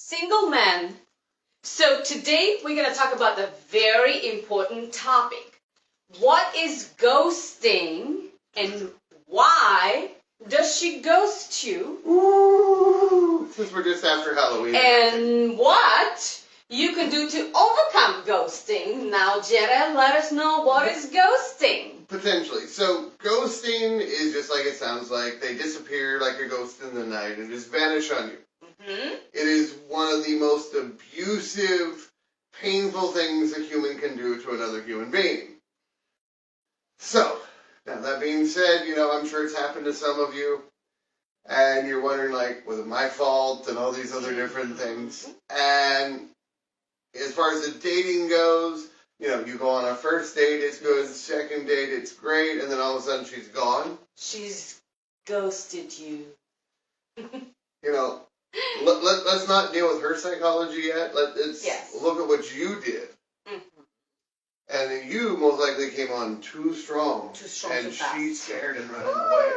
Single man. So today we're going to talk about the very important topic. What is ghosting and why does she ghost you? Ooh, since we're just after Halloween. And what you can do to overcome ghosting. Now, Jedi, let us know what is ghosting. Potentially. So ghosting is just like it sounds like. They disappear like a ghost in the night and just vanish on you. Mm-hmm. It is one of the most abusive, painful things a human can do to another human being. So, now that being said, I'm sure it's happened to some of you, and you're wondering, like, was it my fault, and all these other different things. And as far as the dating goes, you go on a first date, it's good, second date, it's great, and then all of a sudden she's gone. She's ghosted you. Let's not deal with her psychology yet. Let's look at what you did. Mm-hmm. And then you most likely came on too strong. Too strong, and too fast. she's scared and running away.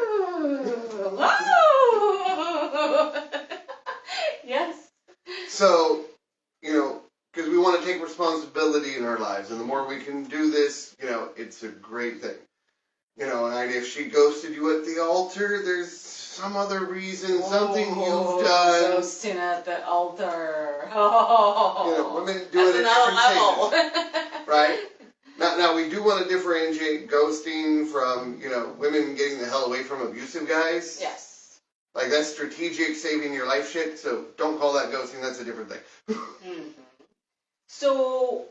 Whoa! Yes. So, because we want to take responsibility in our lives, and the more we can do this, it's a great thing. And if she ghosted you at the altar, there's some other reason, something you've done. Ghosting at the altar. Oh, women do it at different stages, right? Right? Now we do want to differentiate ghosting from, women getting the hell away from abusive guys. Yes. Like, that's strategic, saving your life shit, so don't call that ghosting, that's a different thing. Mm-hmm. So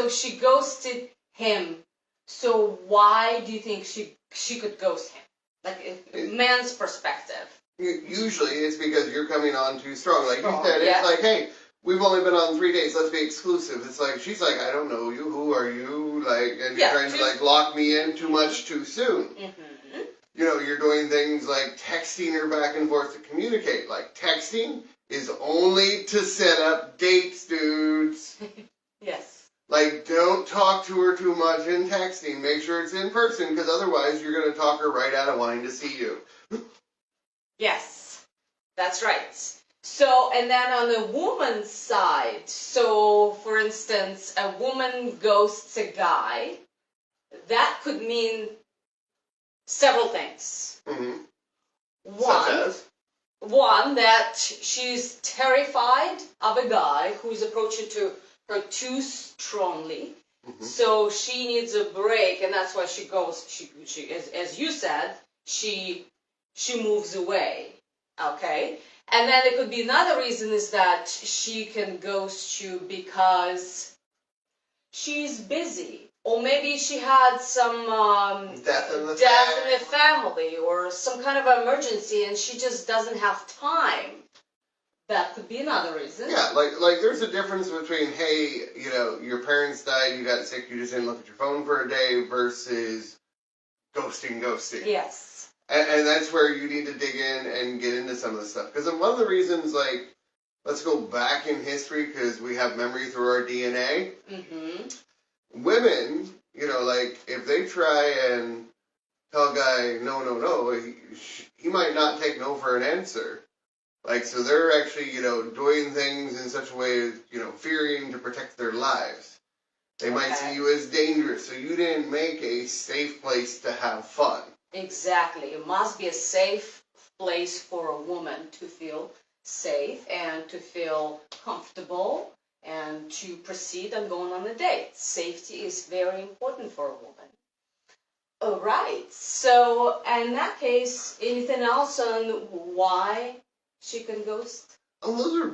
she ghosted him. So why do you think she could ghost him? Like, man's perspective. Usually it's because you're coming on too strong. Like you said, yeah. It's like, hey, we've only been on 3 days, let's be exclusive. It's like, she's like, I don't know you, who are you? Like, and you're trying to, lock me in too much too soon. Mm-hmm. You're doing things like texting her back and forth to communicate. Like, texting is only to set up dates, dudes. Yes. Like, don't talk to her too much in texting. Make sure it's in person, because otherwise you're going to talk her right out of wanting to see you. Yes, that's right. So, and then on the woman's side, so for instance, a woman ghosts a guy, that could mean several things. Mm-hmm. One, such as? One, that she's terrified of a guy who's approaching to her too strongly. Mm-hmm. So she needs a break, and that's why she goes. She as you said, she moves away. Okay, and then it could be another reason is that she can ghost you because she's busy, or maybe she had some death in the family, or some kind of emergency, and she just doesn't have time. That could be another reason. Yeah, like there's a difference between, hey, your parents died, you got sick, you just didn't look at your phone for a day, versus ghosting. Yes. And that's where you need to dig in and get into some of this stuff. Because one of the reasons, like, let's go back in history, because we have memory through our DNA. Mm-hmm. Women, like, if they try and tell a guy, no, he might not take no for an answer. Like, so they're actually, doing things in such a way, fearing to protect their lives. They might see you as dangerous, so you didn't make a safe place to have fun. Exactly. It must be a safe place for a woman to feel safe and to feel comfortable and to proceed on going on a date. Safety is very important for a woman. All right. So, in that case, anything else on why she can ghost? Oh, those are,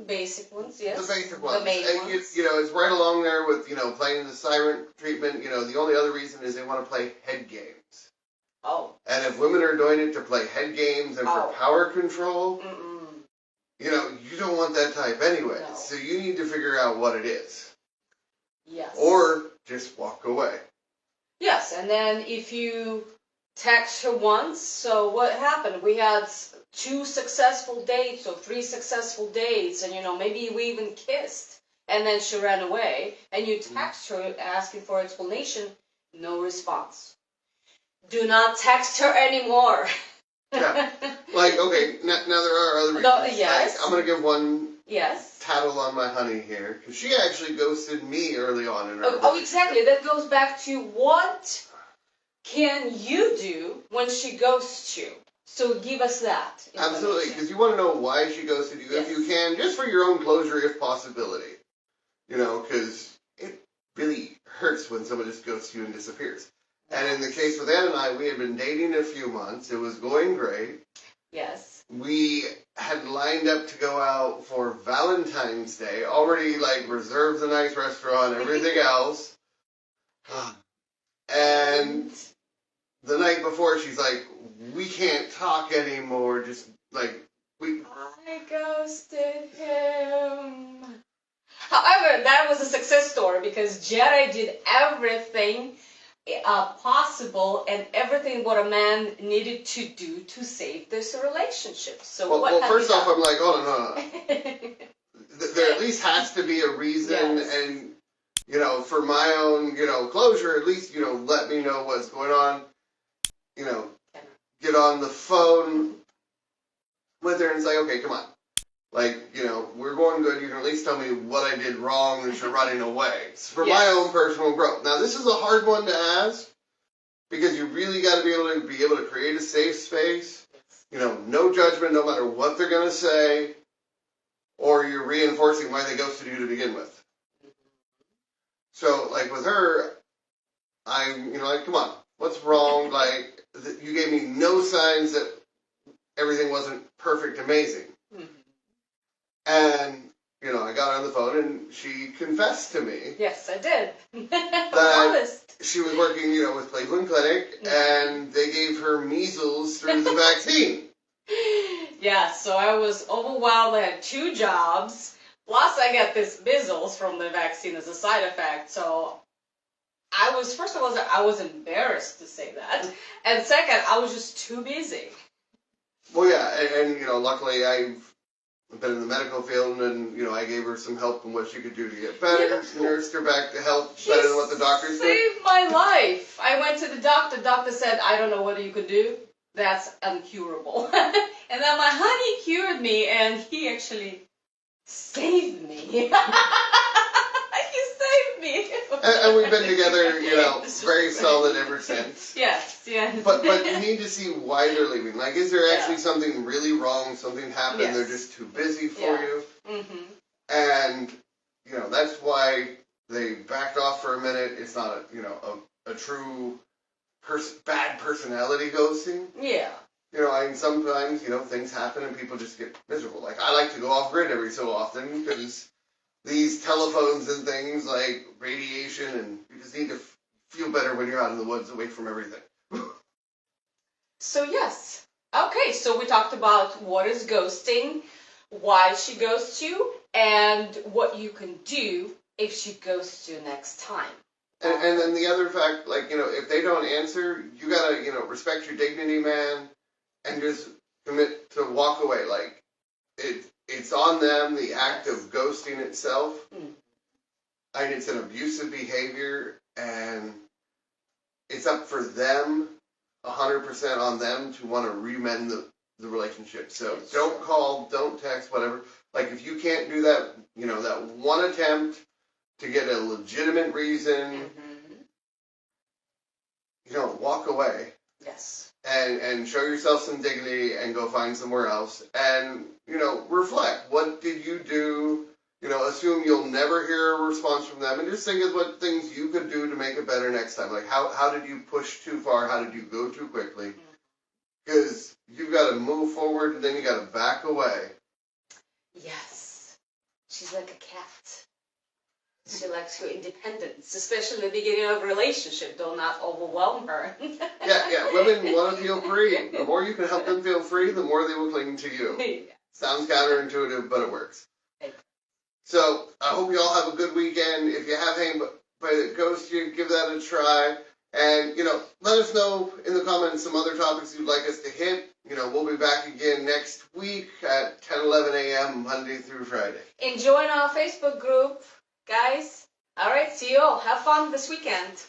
basic ones, yes. The basic ones. The main ones. It's right along there with, playing the siren treatment. The only other reason is they want to play head games. Oh. And if women are doing it to play head games and for power control, you don't want that type anyway. No. So you need to figure out what it is. Yes. Or just walk away. Yes, and then if you text her once, so what happened? We had 2 successful dates or 3 successful dates, and maybe we even kissed, and then she ran away, and you text her asking for explanation, no response. Do not text her anymore. Yeah. Like, okay, now there are other reasons. No, yes. I'm going to give one Yes. tattle on my honey here, because she actually ghosted me early on in our Oh, exactly. That goes back to what can you do when she ghosts you? So give us that. Absolutely, because you want to know why she ghosted you, if you can, just for your own closure, if possibility. You know, because it really hurts when someone just ghosts you and disappears. And in the case with Ann and I, we had been dating a few months. It was going great. Yes. We had lined up to go out for Valentine's Day, already like reserved a nice restaurant, everything else. And the night before, she's like, we can't talk anymore, just like, I ghosted him. However, that was a success story because Jedi did everything possible and everything what a man needed to do to save this relationship. So well first off, I'm like, oh, no. There at least has to be a reason, yes. And, you know, for my own, you know, closure, at least, you know, let me know what's going on, you know, get on the phone with her and say, okay, come on. Like, you know, we're going good. You can at least tell me what I did wrong that you're running away. It's for my own personal growth. Now, this is a hard one to ask because you really got to be able to create a safe space. You know, no judgment, no matter what they're going to say, or you're reinforcing why they ghosted you to begin with. So, like with her, I'm, you know, like, come on, what's wrong? Like, you gave me no signs that everything wasn't perfect, amazing. And, you know, I got her on the phone and she confessed to me. Yes, I did. That she was working, you know, with Cleveland Clinic and they gave her measles through the vaccine. Yeah, so I was overwhelmed. I had 2 jobs. Plus, I got this measles from the vaccine as a side effect. So I was, first of all, I was embarrassed to say that. And second, I was just too busy. Well, yeah, and you know, luckily I've been in the medical field, and you know, I gave her some help in what she could do to get better. Yeah. Nursed her back to health better than what the doctors did. Saved my life. I went to the doctor. Doctor said, "I don't know what you could do. That's uncurable." And then my honey cured me, and he actually saved me. He saved me. And we've been together, you know, very solid ever since. Yes, yes. But you need to see why they're leaving. Like, is there actually something really wrong? Something happened? Yes. They're just too busy for you? Mm-hmm. And, you know, that's why they backed off for a minute. It's not, a true bad personality ghosting. Yeah. You know, I mean, sometimes, you know, things happen and people just get miserable. Like, I like to go off grid every so often because these telephones and things like radiation, and you just need to feel better when you're out in the woods away from everything. So yes. Okay, so we talked about what is ghosting, why she ghosts you, and what you can do if she ghosts you next time. And then the other fact, like, you know, if they don't answer, you gotta, you know, respect your dignity, man, and just commit to walk away. Like, it's on them, the act of ghosting itself. And it's an abusive behavior, and it's up for them, 100% on them, to want to remend the relationship. So don't call, don't text, whatever. Like, if you can't do that, you know, that one attempt to get a legitimate reason, you know, walk away. Yes. And show yourself some dignity and go find somewhere else. And, you know, reflect. What did you do? You know, assume you'll never hear a response from them, and just think of what things you could do to make it better next time. Like, how did you push too far? How did you go too quickly? Because you've got to move forward, and then you got to back away. Yes. She's like a cat. She likes her independence, especially at the beginning of a relationship. Do not overwhelm her. Yeah. Women want to feel free. The more you can help them feel free, the more they will cling to you. Yes. Sounds counterintuitive, but it works. So, I hope you all have a good weekend. If you have anybody that ghosts you, give that a try. And, you know, let us know in the comments some other topics you'd like us to hit. You know, we'll be back again next week at 10, 11 a.m. Monday through Friday. And join our Facebook group, guys. All right, see you all. Have fun this weekend.